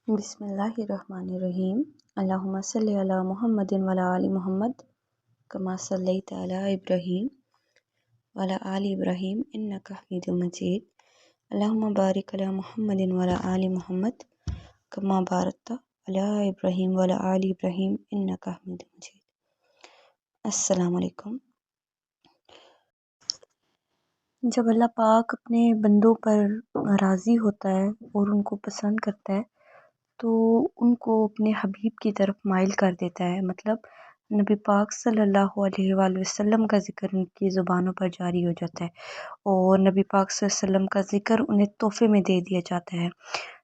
بسم اللہ الرحمن الرحیم۔ اللہم صلی علی محمد وعلی آل محمد کما صلیت علی ابراہیم وعلی آل ابراہیم انک حمید مجید۔ اللہم بارک علی محمد وعلی آل محمد کما بارکت علی ابراہیم وعلی آل ابراہیم انک حمید مجید۔ السلام علیکم۔ جب اللہ پاک اپنے بندوں پر راضی ہوتا ہے اور ان کو پسند کرتا ہے تو ان کو اپنے حبیب کی طرف مائل کر دیتا ہے، مطلب نبی پاک صلی اللہ علیہ وآلہ وسلم کا ذکر ان کی زبانوں پر جاری ہو جاتا ہے اور نبی پاک صلی اللہ علیہ وسلم کا ذکر انہیں تحفے میں دے دیا جاتا ہے۔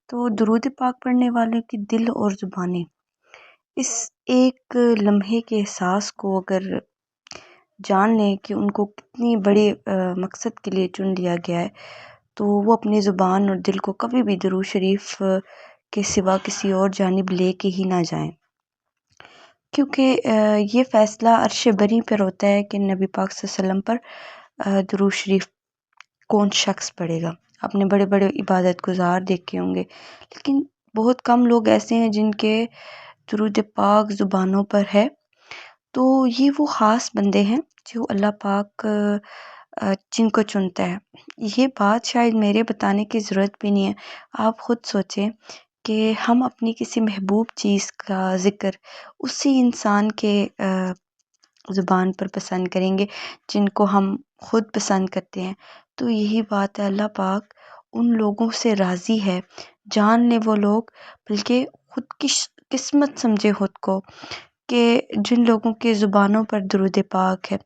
تو درود پاک پڑھنے والے کی دل اور زبانیں اس ایک لمحے کے احساس کو اگر جان لیں کہ ان کو کتنی بڑے مقصد کے لیے چن لیا گیا ہے، تو وہ اپنی زبان اور دل کو کبھی بھی درود شریف کے سوا کسی اور جانب لے کے ہی نہ جائیں، کیونکہ یہ فیصلہ عرش بری پر ہوتا ہے کہ نبی پاک صلی اللہ علیہ وسلم پر درود شریف کون شخص پڑھے گا۔ آپ نے بڑے بڑے عبادت گزار دیکھے ہوں گے، لیکن بہت کم لوگ ایسے ہیں جن کے درود پاک زبانوں پر ہے۔ تو یہ وہ خاص بندے ہیں جو اللہ پاک جن کو چنتا ہے۔ یہ بات شاید میرے بتانے کی ضرورت بھی نہیں ہے، آپ خود سوچیں کہ ہم اپنی کسی محبوب چیز کا ذکر اسی انسان کے زبان پر پسند کریں گے جن کو ہم خود پسند کرتے ہیں۔ تو یہی بات ہے، اللہ پاک ان لوگوں سے راضی ہے، جان لے وہ لوگ، بلکہ خود کی قسمت سمجھے خود کو کہ جن لوگوں کے زبانوں پر درود پاک ہے،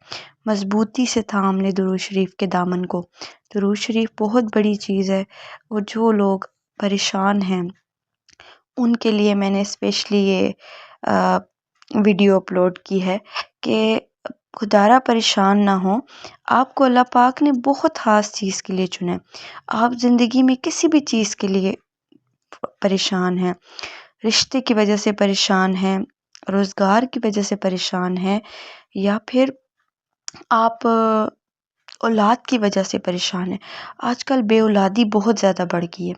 مضبوطی سے تھام لے درود شریف کے دامن کو۔ درود شریف بہت بڑی چیز ہے، اور جو لوگ پریشان ہیں ان کے لیے میں نے اسپیشلی یہ ویڈیو اپلوڈ کی ہے کہ خدارہ پریشان نہ ہوں۔ آپ کو اللہ پاک نے بہت خاص چیز کے لیے چنا ہے۔ آپ زندگی میں کسی بھی چیز کے لیے پریشان ہیں، رشتے کی وجہ سے پریشان ہیں، روزگار کی وجہ سے پریشان ہیں، یا پھر آپ اولاد کی وجہ سے پریشان ہیں۔ آج کل بے اولادی بہت زیادہ بڑھ گئی ہے،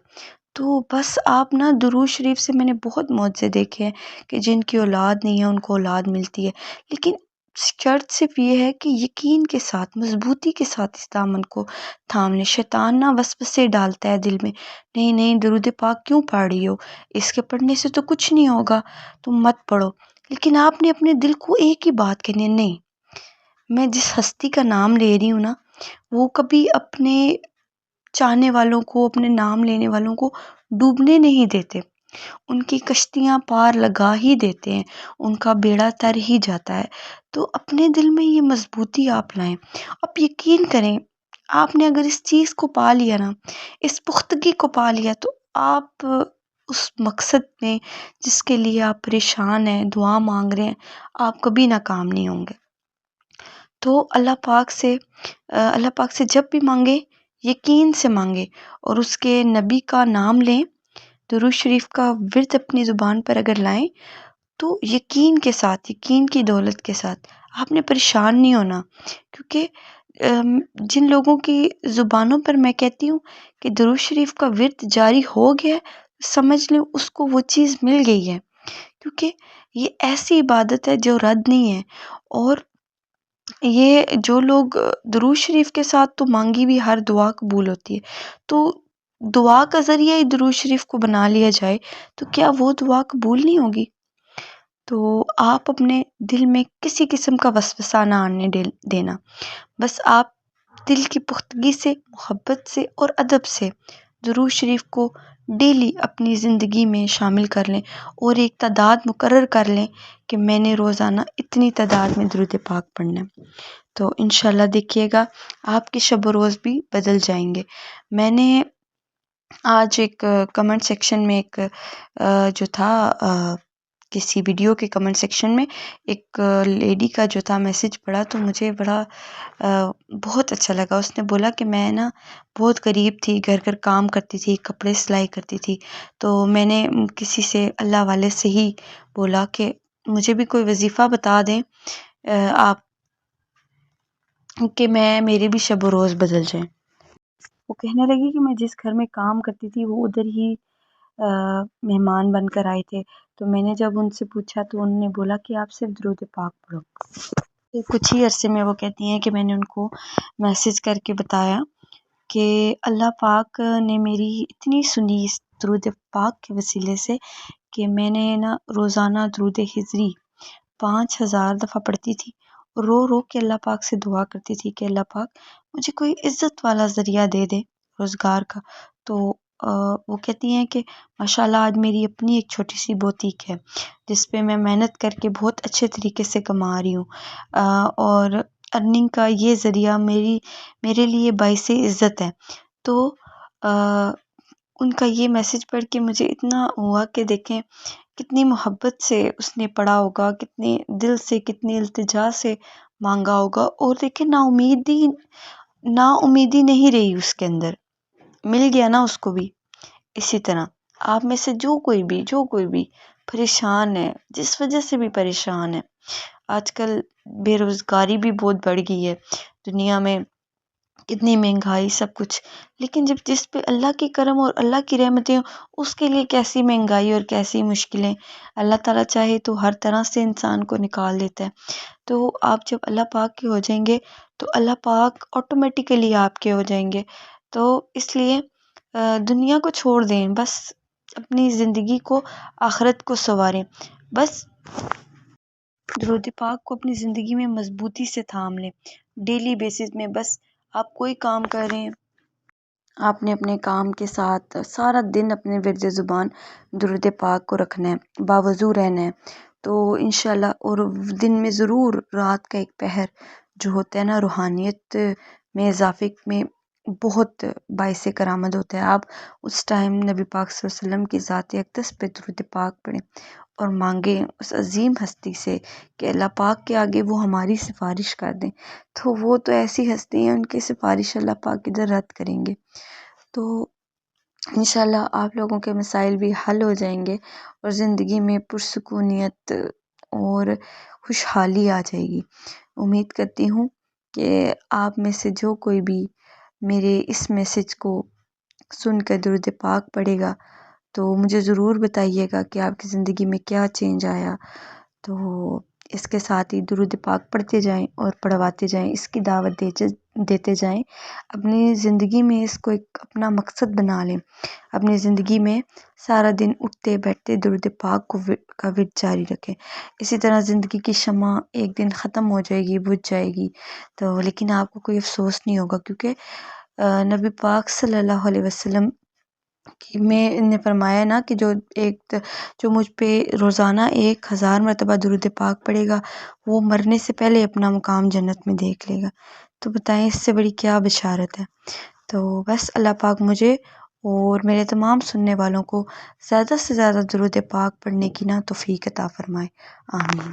تو بس آپ نا درود شریف سے میں نے بہت معجزے دیکھے ہیں کہ جن کی اولاد نہیں ہے ان کو اولاد ملتی ہے، لیکن شرط صرف یہ ہے کہ یقین کے ساتھ، مضبوطی کے ساتھ اس دامن کو تھام لیں۔ شیطان نہ وسوسے ڈالتا ہے دل میں، نہیں نہیں درود پاک کیوں پڑھ رہی ہو، اس کے پڑھنے سے تو کچھ نہیں ہوگا، تم مت پڑھو۔ لیکن آپ نے اپنے دل کو ایک ہی بات کہنی ہے، نہیں، میں جس ہستی کا نام لے رہی ہوں نا، وہ کبھی اپنے چاہنے والوں کو، اپنے نام لینے والوں کو ڈوبنے نہیں دیتے، ان کی کشتیاں پار لگا ہی دیتے ہیں، ان کا بیڑا تر ہی جاتا ہے۔ تو اپنے دل میں یہ مضبوطی آپ لائیں۔ اب یقین کریں، آپ نے اگر اس چیز کو پا لیا نا، اس پختگی کو پا لیا، تو آپ اس مقصد میں جس کے لیے آپ پریشان ہیں، دعا مانگ رہے ہیں، آپ کبھی ناکام نہیں ہوں گے۔ تو اللہ پاک سے جب بھی مانگے یقین سے مانگے، اور اس کے نبی کا نام لیں، درود شریف کا ورد اپنی زبان پر اگر لائیں، تو یقین کے ساتھ، یقین کی دولت کے ساتھ آپ نے پریشان نہیں ہونا، کیونکہ جن لوگوں کی زبانوں پر میں کہتی ہوں کہ درود شریف کا ورد جاری ہو گیا، سمجھ لیں اس کو وہ چیز مل گئی ہے، کیونکہ یہ ایسی عبادت ہے جو رد نہیں ہے۔ اور یہ جو لوگ درود شریف کے ساتھ تو مانگی بھی ہر دعا قبول ہوتی ہے، تو دعا کا ذریعہ ہی درود شریف کو بنا لیا جائے تو کیا وہ دعا قبول نہیں ہوگی؟ تو آپ اپنے دل میں کسی قسم کا وسوسہ نہ آنے دینا، بس آپ دل کی پختگی سے، محبت سے اور ادب سے درود شریف کو ڈیلی اپنی زندگی میں شامل کر لیں، اور ایک تعداد مقرر کر لیں کہ میں نے روزانہ اتنی تعداد میں درود پاک پڑھنا ہے۔ تو انشاءاللہ دیکھیے گا آپ کے شب و روز بھی بدل جائیں گے۔ میں نے آج ایک کمنٹ سیکشن میں ایک جو تھا کسی ویڈیو کے کمنٹ سیکشن میں ایک لیڈی کا جو تھا میسج پڑھا، تو مجھے بڑا بہت اچھا لگا۔ اس نے بولا کہ میں نا بہت غریب تھی، گھر گھر کام کرتی تھی، کپڑے سلائی کرتی تھی، تو میں نے کسی سے، اللہ والے سے ہی بولا کہ مجھے بھی کوئی وظیفہ بتا دیں آپ کہ میرے بھی شب و روز بدل جائیں۔ وہ کہنے لگی کہ میں جس گھر میں کام کرتی تھی وہ ادھر ہی مہمان بن کر آئے تھے، تو میں نے جب ان سے پوچھا تو انہوں نے بولا کہ آپ صرف درود پاک پڑھو۔ پھر کچھ ہی عرصے میں وہ کہتی ہیں کہ میں نے ان کو میسج کر کے بتایا کہ اللہ پاک نے میری اتنی سنی اس درود پاک کے وسیلے سے کہ میں نے نا روزانہ درود ہجری 5000 دفعہ پڑھتی تھی، رو رو کے اللہ پاک سے دعا کرتی تھی کہ اللہ پاک مجھے کوئی عزت والا ذریعہ دے دے روزگار کا۔ تو وہ کہتی ہیں کہ ماشاءاللہ آج میری اپنی ایک چھوٹی سی بوتیک ہے جس پہ میں محنت کر کے بہت اچھے طریقے سے کما رہی ہوں، اور ارننگ کا یہ ذریعہ میرے لیے باعث عزت ہے۔ تو ان کا یہ میسج پڑھ کے مجھے اتنا ہوا کہ دیکھیں کتنی محبت سے اس نے پڑھا ہوگا، کتنے دل سے، کتنی التجا سے مانگا ہوگا، اور دیکھیں نا امیدی نہیں رہی اس کے اندر، مل گیا نا اس کو بھی۔ اسی طرح آپ میں سے جو کوئی بھی پریشان ہے، جس وجہ سے بھی پریشان ہے، آج کل بے روزگاری بھی بہت بڑھ گئی ہے دنیا میں، کتنی مہنگائی، سب کچھ، لیکن جس پہ اللہ کی کرم اور اللہ کی رحمتیں اس کے لیے کیسی مہنگائی اور کیسی مشکلیں، اللہ تعالیٰ چاہے تو ہر طرح سے انسان کو نکال دیتا ہے۔ تو آپ جب اللہ پاک کے ہو جائیں گے تو اللہ پاک آٹومیٹیکلی آپ کے ہو جائیں گے۔ تو اس لیے دنیا کو چھوڑ دیں، بس اپنی زندگی کو، آخرت کو سنواریں، بس درود پاک کو اپنی زندگی میں مضبوطی سے تھام لیں، ڈیلی بیسس میں۔ بس آپ کوئی کام کر رہے ہیں، آپ نے اپنے کام کے ساتھ سارا دن اپنے ورد زبان درود پاک کو رکھنا ہے، باوضو رہنا ہے، تو انشاءاللہ، اور دن میں ضرور رات کا ایک پہر جو ہوتا ہے نا، روحانیت میں اضافے میں بہت باعث کرامت ہوتا ہے۔ آپ اس ٹائم نبی پاک صلی اللہ علیہ وسلم کی ذات اقدس پہ درود پاک پڑھیں اور مانگیں اس عظیم ہستی سے کہ اللہ پاک کے آگے وہ ہماری سفارش کر دیں، تو وہ تو ایسی ہستی ہیں، ان کی سفارش اللہ پاک ادھر رد کریں گے، تو انشاءاللہ آپ لوگوں کے مسائل بھی حل ہو جائیں گے اور زندگی میں پرسکونیت اور خوشحالی آ جائے گی۔ امید کرتی ہوں کہ آپ میں سے جو کوئی بھی میرے اس میسج کو سن کر درود پاک پڑھے گا تو مجھے ضرور بتائیے گا کہ آپ کی زندگی میں کیا چینج آیا۔ تو اس کے ساتھ ہی درود پاک پڑھتے جائیں اور پڑھواتے جائیں، اس کی دعوت دیتے جائیں، اپنی زندگی میں اس کو ایک اپنا مقصد بنا لیں، اپنی زندگی میں سارا دن اٹھتے بیٹھتے درود پاک کا ورد جاری رکھیں۔ اسی طرح زندگی کی شمع ایک دن ختم ہو جائے گی، بجھ جائے گی، تو لیکن آپ کو کوئی افسوس نہیں ہوگا، کیونکہ نبی پاک صلی اللہ علیہ وسلم میں نے فرمایا نا کہ جو مجھ پہ روزانہ 1000 مرتبہ درود پاک پڑھے گا وہ مرنے سے پہلے اپنا مقام جنت میں دیکھ لے گا۔ تو بتائیں اس سے بڑی کیا بشارت ہے۔ تو بس اللہ پاک مجھے اور میرے تمام سننے والوں کو زیادہ سے زیادہ درود پاک پڑھنے کی نا توفیق عطا فرمائے، آمین۔